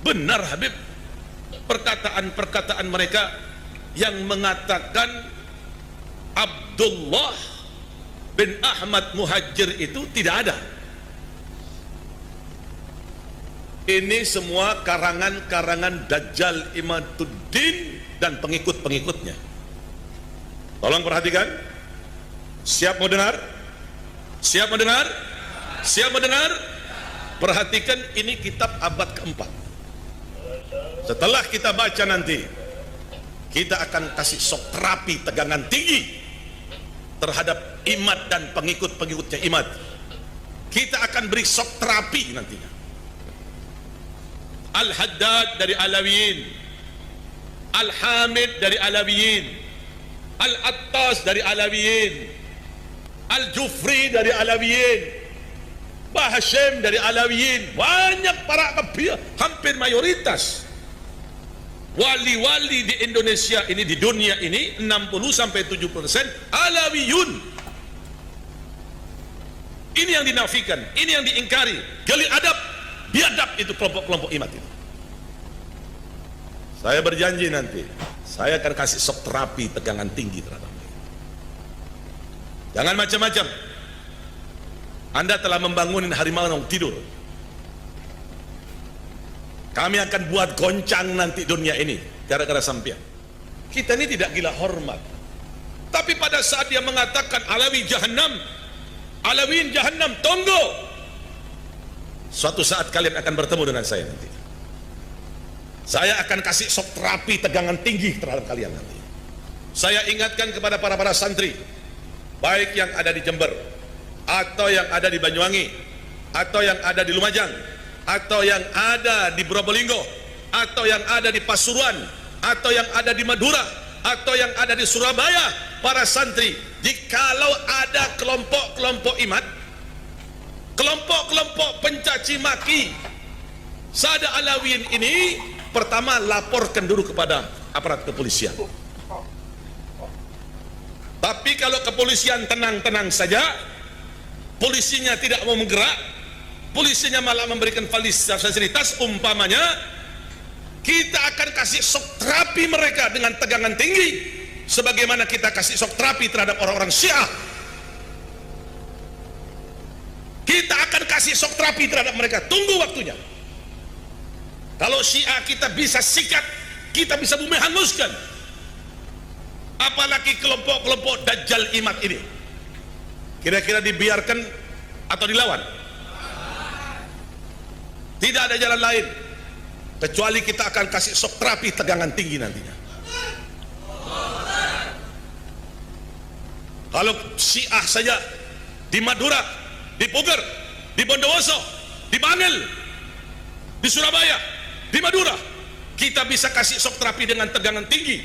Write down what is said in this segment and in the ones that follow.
benar Habib perkataan-perkataan mereka yang mengatakan Abdullah bin Ahmad Muhajir itu tidak ada. Ini semua karangan-karangan Dajjal Imaduddin dan pengikut-pengikutnya. Tolong perhatikan. Siap mau dengar? Siap mau dengar? Siap mau dengar? Perhatikan, ini kitab abad keempat. Setelah kita baca nanti, kita akan kasih sok terapi tegangan tinggi terhadap Imad dan pengikut-pengikutnya Imad. Kita akan beri sok terapi nantinya. Al-Haddad dari Alawiyin, Al-Hamid dari Alawiyin, Al-Attas dari Alawiyin, Al-Jufri dari Alawiyin, Bah Hashim dari Alawiyin. Banyak para kabir, hampir mayoritas wali-wali di Indonesia ini, di dunia ini 60-70% Alawiyun. Ini yang dinafikan, ini yang diingkari. Gali adab, biadab itu kelompok-kelompok Imad itu. Saya berjanji nanti saya akan kasih shock terapi tegangan tinggi terhadap mereka. Jangan macam-macam. Anda telah membangunin harimau yang tidur. Kami akan buat goncang nanti dunia ini gara-gara sampean. Kita ini tidak gila hormat. Tapi pada saat dia mengatakan Alawi Jahannam, Alawiyin Jahannam, tunggu. Suatu saat kalian akan bertemu dengan saya nanti. Saya akan kasih shock terapi tegangan tinggi terhadap kalian nanti. Saya ingatkan kepada para santri, baik yang ada di Jember, atau yang ada di Banyuwangi, atau yang ada di Lumajang, atau yang ada di Probolinggo, atau yang ada di Pasuruan, atau yang ada di Madura, atau yang ada di Surabaya, para santri, jikalau ada kelompok-kelompok Imad, kelompok-kelompok pencaci maki Sada Alawiyin ini, pertama laporkan dulu kepada aparat kepolisian. Tapi kalau kepolisian tenang-tenang saja, polisinya tidak mau menggerak, polisinya malah memberikan fasilitas, umpamanya kita akan kasih shock terapi mereka dengan tegangan tinggi, sebagaimana kita kasih shock terapi terhadap orang-orang Syiah. Kita akan kasih shock terapi terhadap mereka. Tunggu waktunya. Kalau Syiah kita bisa sikat, kita bisa bumi hanguskan, apalagi kelompok-kelompok Dajjal Imad ini. Kira-kira dibiarkan atau dilawan? Tidak ada jalan lain kecuali kita akan kasih shock terapi tegangan tinggi nantinya. Kalau Syiah saja di Madura, di Puger, di Bondowoso, di Bangil, di Surabaya, di Madura, kita bisa kasih shock terapi dengan tegangan tinggi.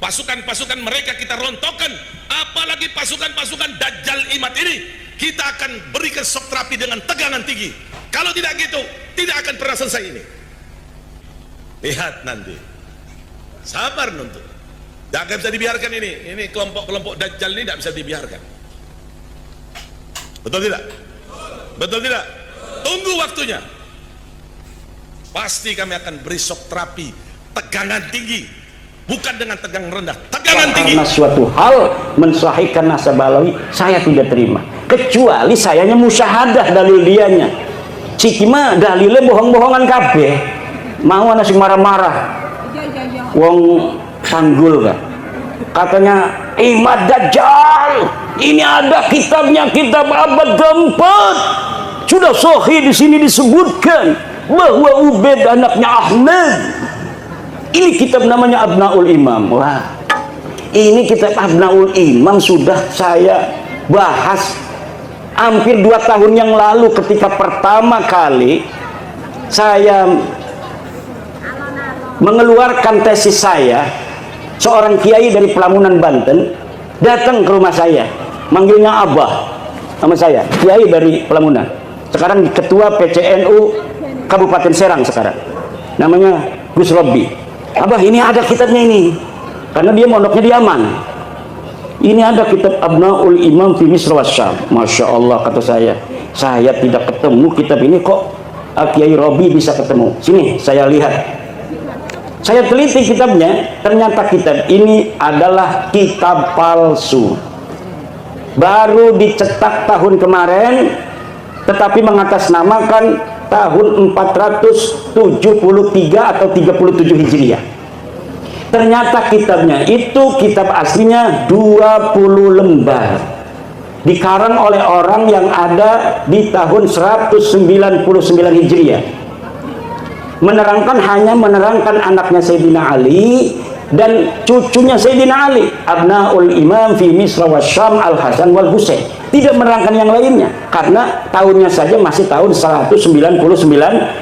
Pasukan-pasukan mereka kita rontokkan, apalagi pasukan-pasukan Dajjal Imad ini kita akan berikan shock terapi dengan tegangan tinggi. Kalau tidak gitu, tidak akan pernah selesai ini. Lihat nanti, sabar nuntut. Jangan bisa dibiarkan ini kelompok-kelompok Dajjal ini tidak bisa dibiarkan. Betul tidak? Betul tidak? Tunggu waktunya. Pasti kami akan beri shock terapi tegangan tinggi, bukan dengan tegangan rendah, tegangan tinggi. Karena suatu hal mensahihkan nasab Alawi, saya tidak terima, kecuali sayanya musyahadah dalil dianya. Ciki mah dalilnya bohong-bohongan kabeh. Mau ana sing marah-marah. Wong Sanggul kan. Katanya Imad Dajjal. Ini ada kitabnya, kitab abad keempat. Sudah sahih di sini disebutkan bahwa Ubaid anaknya Ahmad. Ini kitab namanya Abnaul Imam. Wah, ini kitab Abnaul Imam sudah saya bahas hampir 2 tahun yang lalu ketika pertama kali saya mengeluarkan tesis saya. Seorang kiai dari Pelamunan Banten datang ke rumah saya, manggilnya Abah sama saya, kiai dari Pelamunan, sekarang ketua PCNU Kabupaten Serang sekarang, namanya Gus Robbi. Abah, ini ada kitabnya ini, karena dia mondoknya di Yaman. Ini ada kitab Abnaul Imam fi Misr wa Syam. Masya Allah, kata saya tidak ketemu kitab ini kok Kiai Robi bisa ketemu. Sini saya lihat, saya teliti kitabnya, ternyata kitab ini adalah kitab palsu, baru dicetak tahun kemarin, tetapi mengatasnamakan tahun 473 atau 37 Hijriah. Ternyata kitabnya itu kitab aslinya 20 lembar, dikarang oleh orang yang ada di tahun 199 Hijriah, hanya menerangkan anaknya Sayyidina Ali dan cucunya Sayyidina Ali, Abnaul Imam fi Misra wa Syam Al-Hasan wal Husain. Tidak menerangkan yang lainnya karena tahunnya saja masih tahun 199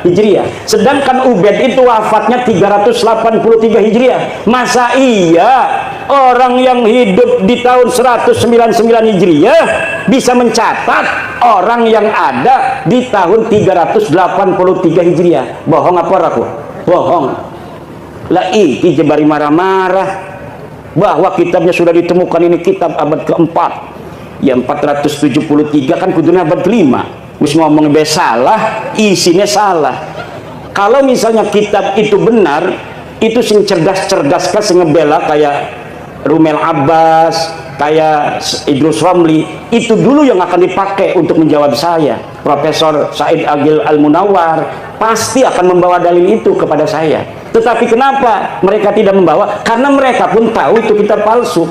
Hijriah. Sedangkan Ubaid itu wafatnya 383 Hijriah. Masa iya orang yang hidup di tahun 199 Hijriah bisa mencatat orang yang ada di tahun 383 Hijriah? Bohong apa aku? Bohong. Lah iki jebari marah-marah bahwa kitabnya sudah ditemukan, ini kitab abad keempat. Ya 473 kan kudunya abad kelima. Wis ngomong salah, isinya salah. Kalau misalnya kitab itu benar, itu sing cerdas-cerdas kan sing ngebela kayak Rumel Abbas, kayak Idrus Romli, itu dulu yang akan dipakai untuk menjawab saya. Profesor Said Agil Al-Munawar pasti akan membawa dalil itu kepada saya. Tetapi kenapa mereka tidak membawa? Karena mereka pun tahu itu kitab palsu.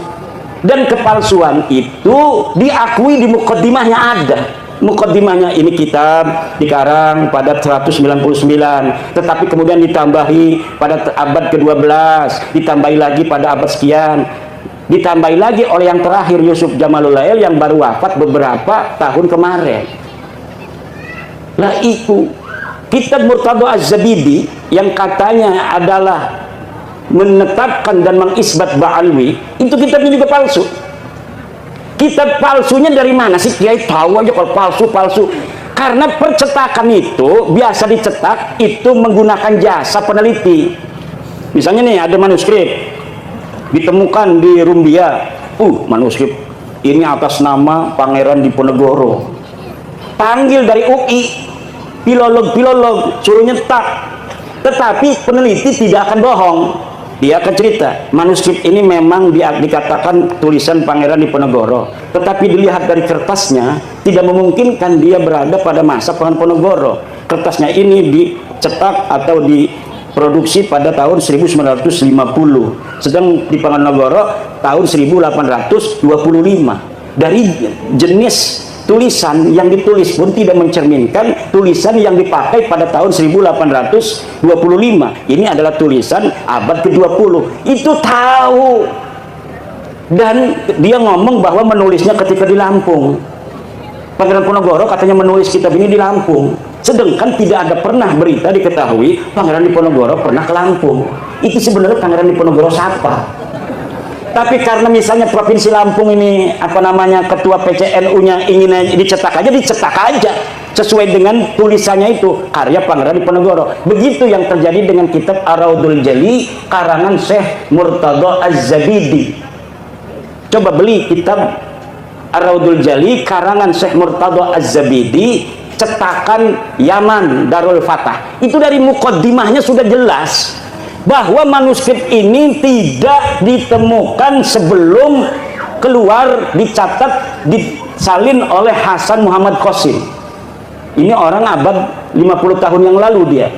Dan kepalsuan itu diakui di mukaddimahnya ada. Mukaddimahnya ini kitab dikarang pada 199, tetapi kemudian ditambahi pada abad ke-12, ditambahi lagi pada abad sekian, ditambahi lagi oleh yang terakhir Yusuf Jamalul Lail yang baru wafat beberapa tahun kemarin. Lah itu kitab Murtadha Az-Zabidi yang katanya adalah menetapkan dan mengisbat Ba'alwi, itu kitabnya juga palsu. Kitab palsunya dari mana sih? Kiai tahu aja kalau palsu-palsu. Karena percetakan itu biasa dicetak itu menggunakan jasa peneliti. Misalnya nih ada manuskrip ditemukan di Rumbia, manuskrip ini atas nama Pangeran Diponegoro. Panggil dari UI, filolog suruh nyetak. Tetapi peneliti tidak akan bohong. Dia akan cerita, manuskrip ini memang dikatakan tulisan Pangeran Diponegoro, tetapi dilihat dari kertasnya tidak memungkinkan dia berada pada masa Pangeran Diponegoro. Kertasnya ini dicetak atau diproduksi pada tahun 1950, sedang di Diponegoro tahun 1825. Dari jenis tulisan yang ditulis pun tidak mencerminkan tulisan yang dipakai pada tahun 1825. Ini adalah tulisan abad ke-20. Itu tahu. Dan dia ngomong bahwa menulisnya ketika di Lampung. Pangeran Diponegoro katanya menulis kitab ini di Lampung. Sedangkan tidak ada pernah berita diketahui Pangeran Diponegoro pernah ke Lampung. Itu sebenarnya Pangeran Diponegoro siapa? Tapi karena misalnya Provinsi Lampung ini ketua PCNU-nya ingin dicetak aja sesuai dengan tulisannya itu karya Pangeran Diponegoro. Begitu yang terjadi dengan kitab Ar-Raudul Jali karangan Syekh Murtadha Az-Zabidi. Coba beli kitab Ar-Raudul Jali karangan Syekh Murtadha Az-Zabidi, cetakan Yaman Darul Fatah. Itu dari mukaddimahnya sudah jelas bahwa manuskrip ini tidak ditemukan sebelum keluar, dicatat, disalin oleh Hasan Muhammad Qasim. Ini orang abad 50 tahun yang lalu, dia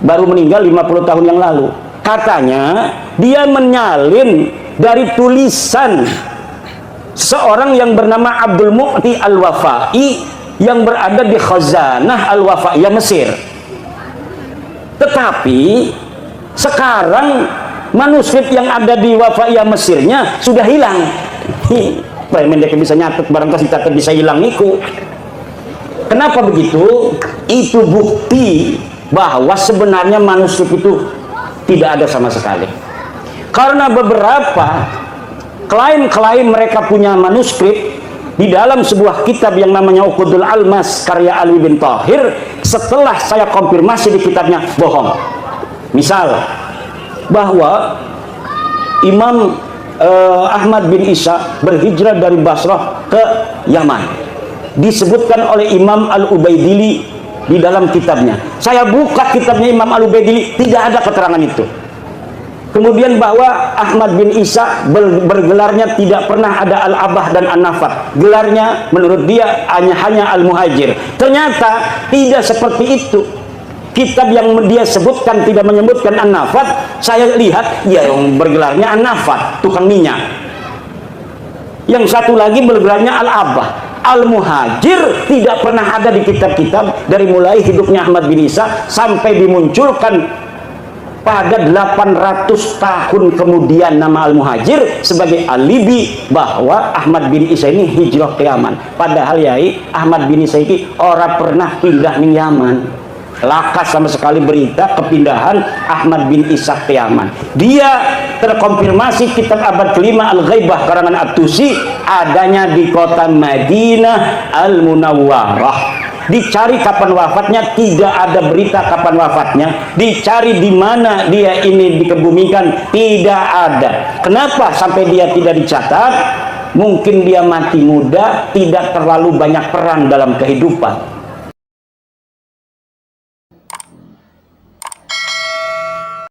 baru meninggal 50 tahun yang lalu. Katanya dia menyalin dari tulisan seorang yang bernama Abdul Mu'ti Al-Wafai yang berada di Khazanah Al-Wafaiyah Mesir. Tetapi sekarang manuskrip yang ada di Wafaiyah Mesirnya sudah hilang. Mereka bisa nyatet, barangkali kita bisa hilang itu. Kenapa begitu? Itu bukti bahwa sebenarnya manuskrip itu tidak ada sama sekali. Karena beberapa klaim mereka punya manuskrip di dalam sebuah kitab yang namanya Uqudul Almas karya Alwi bin Thahir, setelah saya konfirmasi di kitabnya bohong. Misal bahwa Imam Ahmad bin Isa berhijrah dari Basrah ke Yaman, disebutkan oleh Imam Al-Ubaidili di dalam kitabnya. Saya buka kitabnya Imam Al-Ubaidili, tidak ada keterangan itu. Kemudian bahwa Ahmad bin Isa bergelarnya tidak pernah ada Al-Abah dan An-Nafat. Gelarnya menurut dia hanya Al-Muhajir. Ternyata tidak seperti itu. Kitab yang dia sebutkan tidak menyebutkan An-Nafat. Saya lihat ya yang bergelarnya An-Nafat, tukang minyak. Yang satu lagi bergelarnya Al-Abah. Al-Muhajir tidak pernah ada di kitab-kitab dari mulai hidupnya Ahmad bin Isa sampai dimunculkan pada 800 tahun kemudian nama Al-Muhajir sebagai alibi bahwa Ahmad bin Isa ini hijrah ke Yaman. Padahal yai Ahmad bin Isa ini orang pernah pindah ke Yaman. Lakas sama sekali berita kepindahan Ahmad bin Isa ke Yaman. Dia terkonfirmasi kitab abad kelima Al-Ghaibah karangan At-Tusi adanya di kota Madinah Al-Munawwarah. Dicari kapan wafatnya, tidak ada berita kapan wafatnya. Dicari di mana dia ini dikebumikan, tidak ada. Kenapa sampai dia tidak dicatat? Mungkin dia mati muda, tidak terlalu banyak peran dalam kehidupan.